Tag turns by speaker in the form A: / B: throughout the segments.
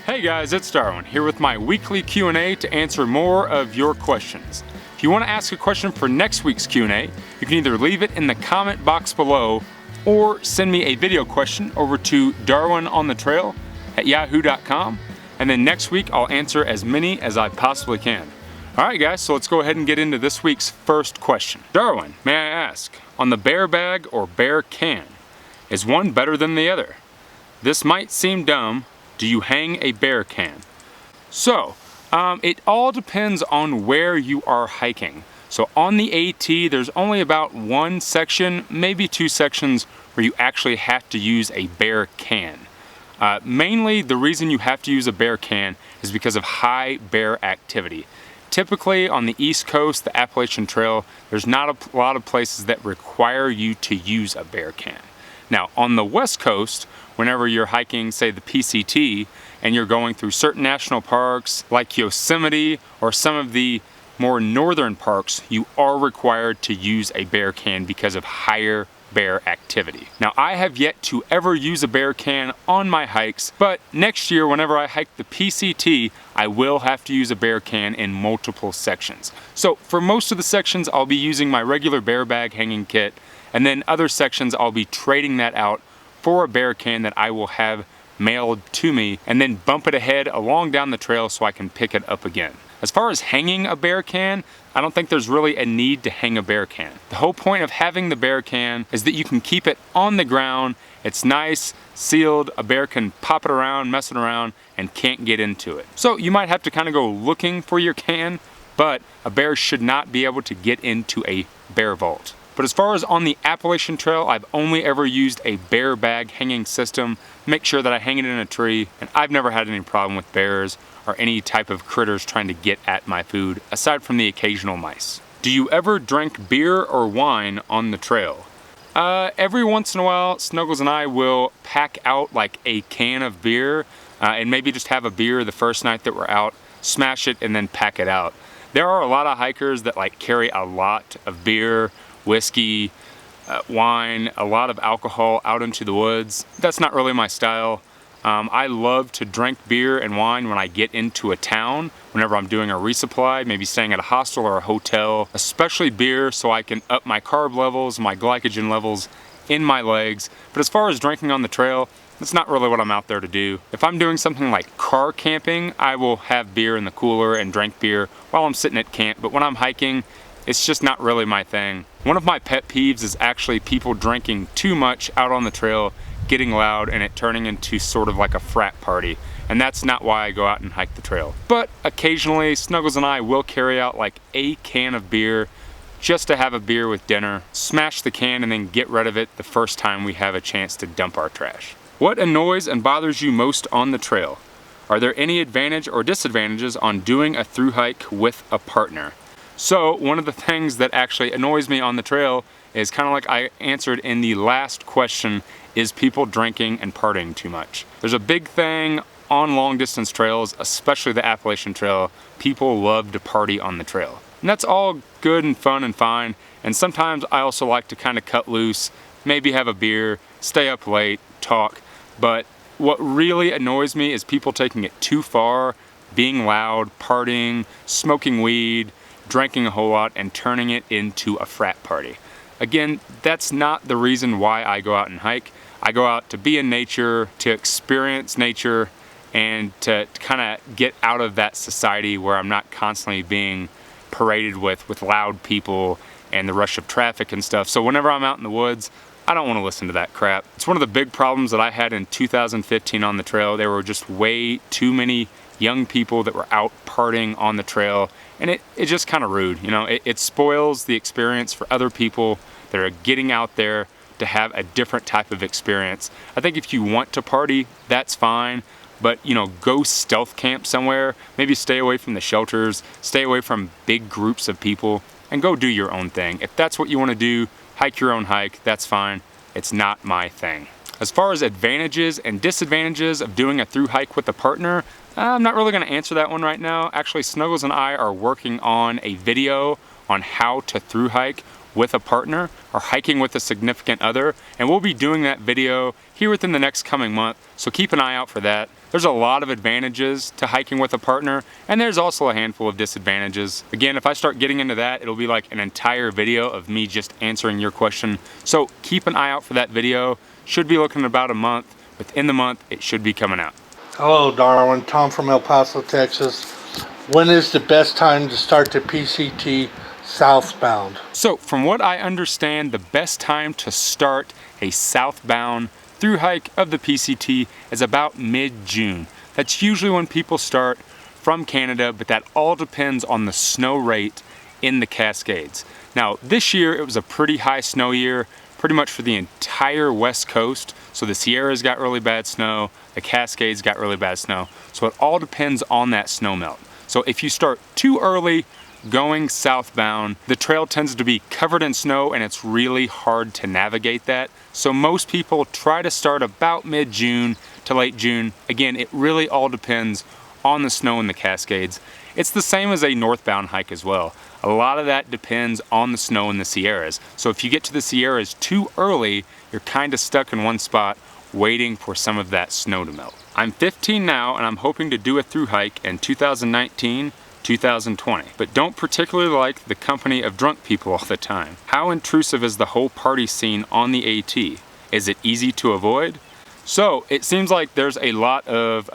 A: Hey guys, it's Darwin here with my weekly Q&A to answer more of your questions. If you want to ask a question for next week's Q&A, you can either leave it in the comment box below or send me a video question over to darwinonthetrail@yahoo.com, and then next week I'll answer as many as I possibly can. Alright guys, so let's go ahead and get into this week's first question. Darwin, may I ask, on the bear bag or bear can, is one better than the other? This might seem dumb. Do you hang a bear can? So, it all depends on where you are hiking. So on the AT, there's only about one section, maybe two sections, where you actually have to use a bear can. Mainly, the reason you have to use a bear can is because of high bear activity. Typically, on the East Coast, the Appalachian Trail, there's not a lot of places that require you to use a bear can. Now, on the West Coast, whenever you're hiking, say, the PCT, and you're going through certain national parks like Yosemite or some of the more northern parks, you are required to use a bear can because of higher bear activity. Now, I have yet to ever use a bear can on my hikes, but next year, whenever I hike the PCT, I will have to use a bear can in multiple sections. So for most of the sections, I'll be using my regular bear bag hanging kit, and then other sections I'll be trading that out for a bear can that I will have mailed to me and then bump it ahead along down the trail so I can pick it up again. As far as hanging a bear can, I don't think there's really a need to hang a bear can. The whole point of having the bear can is that you can keep it on the ground. It's nice, sealed, a bear can pop it around, mess it around, and can't get into it. So you might have to kind of go looking for your can, but a bear should not be able to get into a bear vault. But as far as on the Appalachian Trail, I've only ever used a bear bag hanging system. Make sure that I hang it in a tree, and I've never had any problem with bears or any type of critters trying to get at my food, aside from the occasional mice. Do you ever drink beer or wine on the trail? Every once in a while, Snuggles and I will pack out like a can of beer and maybe just have a beer the first night that we're out, smash it, and then pack it out. There are a lot of hikers that like carry a lot of beer, whiskey, wine, a lot of alcohol out into the woods. That's not really my style. I love to drink beer and wine when I get into a town, whenever I'm doing a resupply, maybe staying at a hostel or a hotel, especially beer so I can up my carb levels, my glycogen levels in my legs. But as far as drinking on the trail, that's not really what I'm out there to do. If I'm doing something like car camping, I will have beer in the cooler and drink beer while I'm sitting at camp. But when I'm hiking, it's just not really my thing. One of my pet peeves is actually people drinking too much out on the trail, getting loud, and it turning into sort of like a frat party. And that's not why I go out and hike the trail. But occasionally, Snuggles and I will carry out like a can of beer just to have a beer with dinner, smash the can, and then get rid of it the first time we have a chance to dump our trash. What annoys and bothers you most on the trail? Are there any advantage or disadvantages on doing a thru hike with a partner? So one of the things that actually annoys me on the trail is kind of like I answered in the last question, is people drinking and partying too much. There's a big thing on long distance trails, especially the Appalachian Trail. People love to party on the trail. And that's all good and fun and fine. And sometimes I also like to kind of cut loose, maybe have a beer, stay up late, talk. But what really annoys me is people taking it too far, being loud, partying, smoking weed, drinking a whole lot, and turning it into a frat party. Again, that's not the reason why I go out and hike. I go out to be in nature, to experience nature, and to kind of get out of that society where I'm not constantly being paraded with loud people and the rush of traffic and stuff. So whenever I'm out in the woods, I don't want to listen to that crap. It's one of the big problems that I had in 2015 on the trail. There were just way too many young people that were out partying on the trail, and it's just kind of rude. You know, it spoils the experience for other people that are getting out there to have a different type of experience. I think if you want to party, that's fine, but you know, go stealth camp somewhere, maybe stay away from the shelters, stay away from big groups of people, and go do your own thing. If that's what you want to do, hike your own hike, that's fine. It's not my thing. As far as advantages and disadvantages of doing a thru hike with a partner, I'm not really going to answer that one right now. Actually, Snuggles and I are working on a video on how to thru hike with a partner or hiking with a significant other, and we'll be doing that video here within the next coming month, so keep an eye out for that. There's a lot of advantages to hiking with a partner, and there's also a handful of disadvantages. Again, if I start getting into that, it'll be like an entire video of me just answering your question. So keep an eye out for that video. Should be looking at about a month. Within the month, it should be coming out.
B: Hello, Darwin. Tom from El Paso, Texas. When is the best time to start the PCT southbound?
A: So from what I understand, the best time to start a southbound through hike of the PCT is about mid-June. That's usually when people start from Canada, but that all depends on the snow rate in the Cascades. Now, this year it was a pretty high snow year, pretty much for the entire West Coast. So the Sierras got really bad snow, the Cascades got really bad snow. So it all depends on that snow melt. So if you start too early going southbound, the trail tends to be covered in snow and it's really hard to navigate that. So most people try to start about mid-June to late June. Again, it really all depends on the snow in the Cascades. It's the same as a northbound hike as well. A lot of that depends on the snow in the Sierras. So if you get to the Sierras too early, you're kind of stuck in one spot waiting for some of that snow to melt. I'm 15 now and I'm hoping to do a through hike in 2019, 2020, but don't particularly like the company of drunk people all the time. How intrusive is the whole party scene on the AT? Is it easy to avoid? So it seems like there's a lot of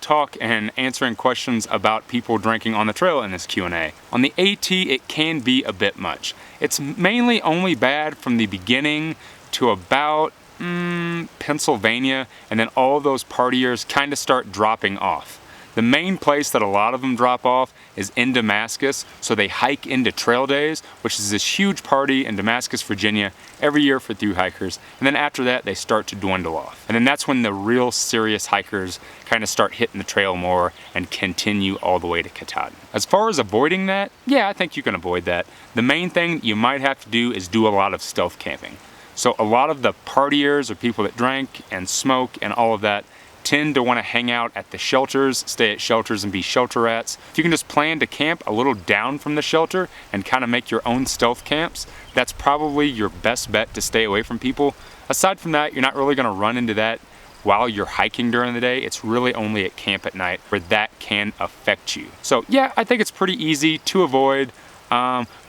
A: talk and answering questions about people drinking on the trail in this Q&A. On the AT, it can be a bit much. It's mainly only bad from the beginning to about Pennsylvania, and then all those partiers kind of start dropping off. The main place that a lot of them drop off is in Damascus, so they hike into Trail Days, which is this huge party in Damascus, Virginia, every year for through hikers, and then after that they start to dwindle off. And then that's when the real serious hikers kind of start hitting the trail more and continue all the way to Katahdin. As far as avoiding that, yeah, I think you can avoid that. The main thing you might have to do is do a lot of stealth camping. So a lot of the partiers or people that drink and smoke and all of that tend to want to hang out at the shelters, stay at shelters and be shelter rats. If you can just plan to camp a little down from the shelter and kind of make your own stealth camps, that's probably your best bet to stay away from people. Aside from that, you're not really going to run into that while you're hiking during the day. It's really only at camp at night where that can affect you. So yeah, I think it's pretty easy to avoid.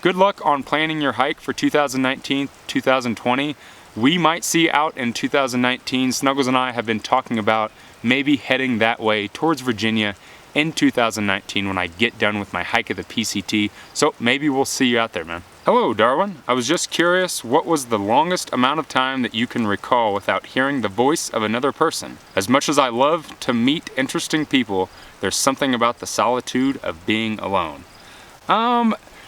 A: Good luck on planning your hike for 2019, 2020. We might see out in 2019. Snuggles and I have been talking about maybe heading that way towards Virginia in 2019 when I get done with my hike of the PCT. So maybe we'll see you out there, man. Hello, Darwin. I was just curious, what was the longest amount of time that you can recall without hearing the voice of another person? As much as I love to meet interesting people, there's something about the solitude of being alone.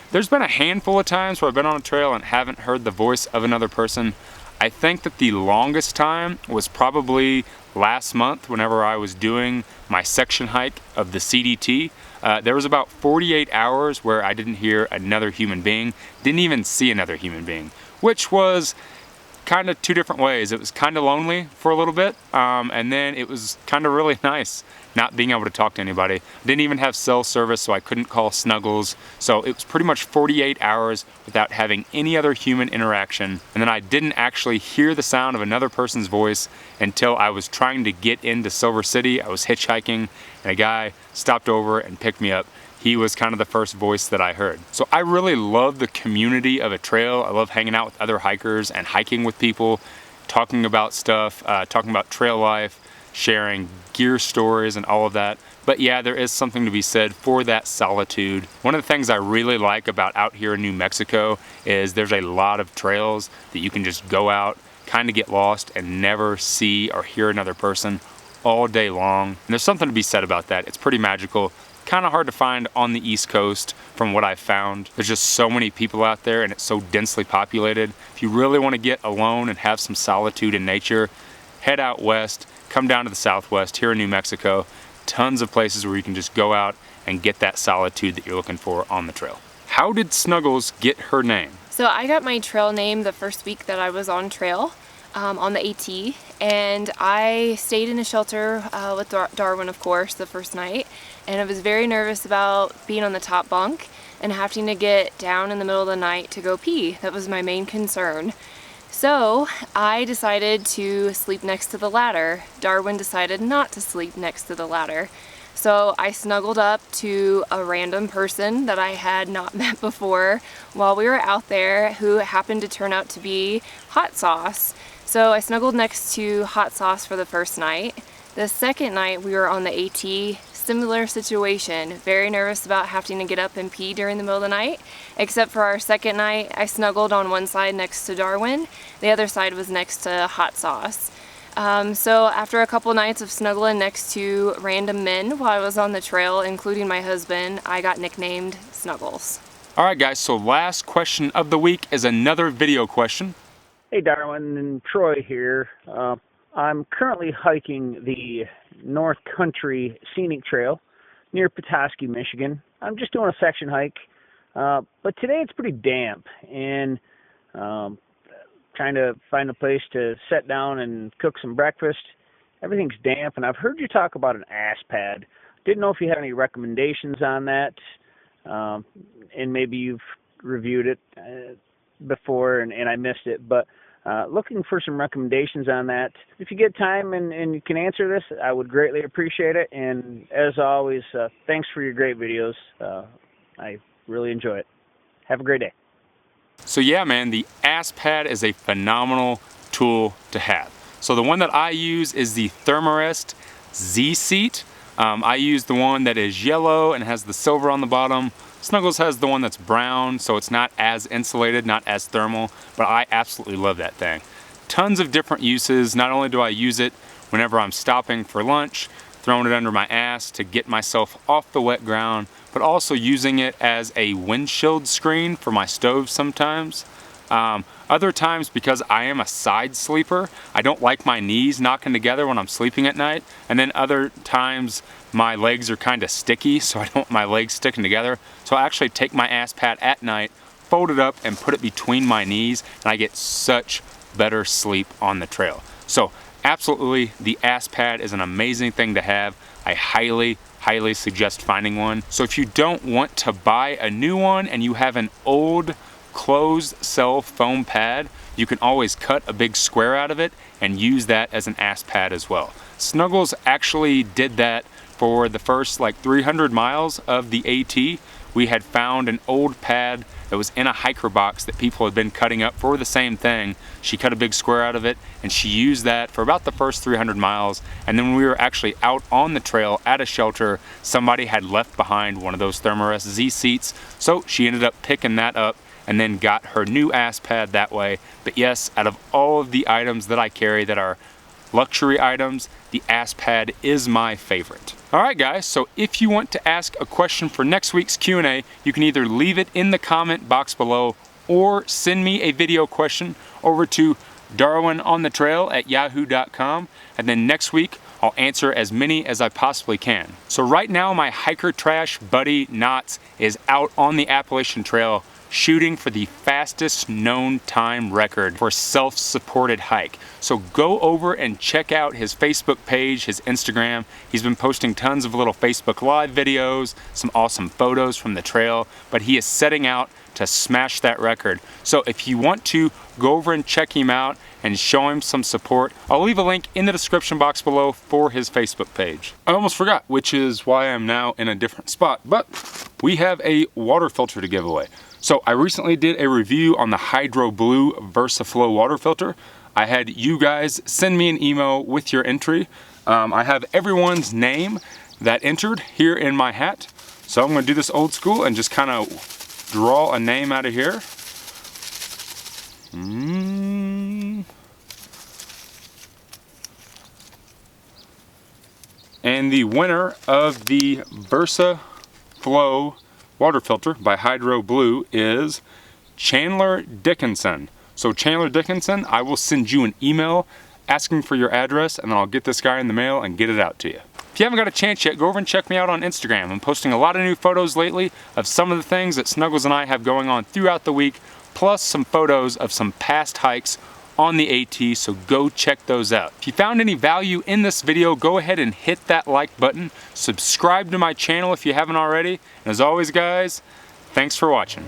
A: There's been a handful of times where I've been on a trail and haven't heard the voice of another person. I think that the longest time was probably last month whenever I was doing my section hike of the CDT. There was about 48 hours where I didn't hear another human being, didn't even see another human being, which was kind of two different ways. It was kind of lonely for a little bit, and then it was kind of really nice not being able to talk to anybody. Didn't even have cell service, so I couldn't call Snuggles. So it was pretty much 48 hours without having any other human interaction. And then I didn't actually hear the sound of another person's voice until I was trying to get into Silver City. I was hitchhiking, and a guy stopped over and picked me up. He was kind of the first voice that I heard. So I really love the community of a trail. I love hanging out with other hikers and hiking with people, talking about stuff, talking about trail life, sharing gear stories and all of that. But yeah, there is something to be said for that solitude. One of the things I really like about out here in New Mexico is there's a lot of trails that you can just go out, kind of get lost and never see or hear another person all day long. And there's something to be said about that. It's pretty magical. Kind of hard to find on the East Coast from what I've found. There's just so many people out there and it's so densely populated. If you really want to get alone and have some solitude in nature, head out west, come down to the Southwest here in New Mexico. Tons of places where you can just go out and get that solitude that you're looking for on the trail. How did Snuggles get her name?
C: So I got my trail name the first week that I was on trail. On the AT, and I stayed in a shelter with Darwin, of course, the first night, and I was very nervous about being on the top bunk and having to get down in the middle of the night to go pee. That was my main concern. So I decided to sleep next to the ladder. Darwin decided not to sleep next to the ladder. So I snuggled up to a random person that I had not met before while we were out there, who happened to turn out to be Hot Sauce. So I snuggled next to Hot Sauce for the first night. The second night we were on the AT, similar situation. Very nervous about having to get up and pee during the middle of the night. Except for our second night, I snuggled on one side next to Darwin. The other side was next to Hot Sauce. So after a couple nights of snuggling next to random men while I was on the trail, including my husband, I got nicknamed Snuggles.
A: Alright guys, so last question of the week is another video question.
D: Hey Darwin and Troy here. I'm currently hiking the North Country Scenic Trail near Petoskey, Michigan. I'm just doing a section hike, but today it's pretty damp, and trying to find a place to sit down and cook some breakfast. Everything's damp, and I've heard you talk about an ass pad. Didn't know if you had any recommendations on that, and maybe you've reviewed it before and I missed it, but looking for some recommendations on that. If you get time and you can answer this, I would greatly appreciate it. And as always, thanks for your great videos. I really enjoy it. Have a great day.
A: So yeah, man, the ass pad is a phenomenal tool to have. So the one that I use is the Thermarest Z Seat. I use the one that is yellow and has the silver on the bottom. Snuggles has the one that's brown, so it's not as insulated, not as thermal, but I absolutely love that thing. Tons of different uses. Not only do I use it whenever I'm stopping for lunch, throwing it under my ass to get myself off the wet ground, but also using it as a windshield screen for my stove sometimes. Other times, because I am a side sleeper, I don't like my knees knocking together when I'm sleeping at night. And then other times my legs are kind of sticky, so I don't want my legs sticking together. So I actually take my ass pad at night, fold it up and put it between my knees, and I get such better sleep on the trail. So absolutely, the ass pad is an amazing thing to have. I highly suggest finding one. So if you don't want to buy a new one and you have an old closed cell foam pad, you can always cut a big square out of it and use that as an ass pad as well. Snuggles actually did that for the first like 300 miles of the AT. We had found an old pad that was in a hiker box that people had been cutting up for the same thing. She cut a big square out of it and she used that for about the first 300 miles. And then when we were actually out on the trail at a shelter, somebody had left behind one of those Thermarest Z seats. So she ended up picking that up and then got her new ass pad that way. But yes, out of all of the items that I carry that are luxury items, the ass pad is my favorite. Alright guys, so if you want to ask a question for next week's Q&A, you can either leave it in the comment box below or send me a video question over to darwinonthetrail@yahoo.com, and then next week I'll answer as many as I possibly can. So right now my hiker trash buddy Knots is out on the Appalachian Trail shooting for the fastest known time record for self-supported hike. So go over and check out his Facebook page, his Instagram. He's been posting tons of little Facebook Live videos, some awesome photos from the trail, but he is setting out to smash that record. So if you want to, go over and check him out and show him some support. I'll leave a link in the description box below for his Facebook page. I almost forgot, which is why I'm now in a different spot, but we have a water filter to give away. So I recently did a review on the Hydro Blue VersaFlow water filter. I had you guys send me an email with your entry. I have everyone's name that entered here in my hat. So I'm gonna do this old school and just kind of draw a name out of here. And the winner of the VersaFlow water filter by Hydro Blue is Chandler Dickinson. So Chandler Dickinson, I will send you an email asking for your address, and then I'll get this guy in the mail and get it out to you. If you haven't got a chance yet, go over and check me out on Instagram. I'm posting a lot of new photos lately of some of the things that Snuggles and I have going on throughout the week, plus some photos of some past hikes on the AT, so go check those out. If you found any value in this video, go ahead and hit that like button. Subscribe to my channel if you haven't already. And as always guys, thanks for watching.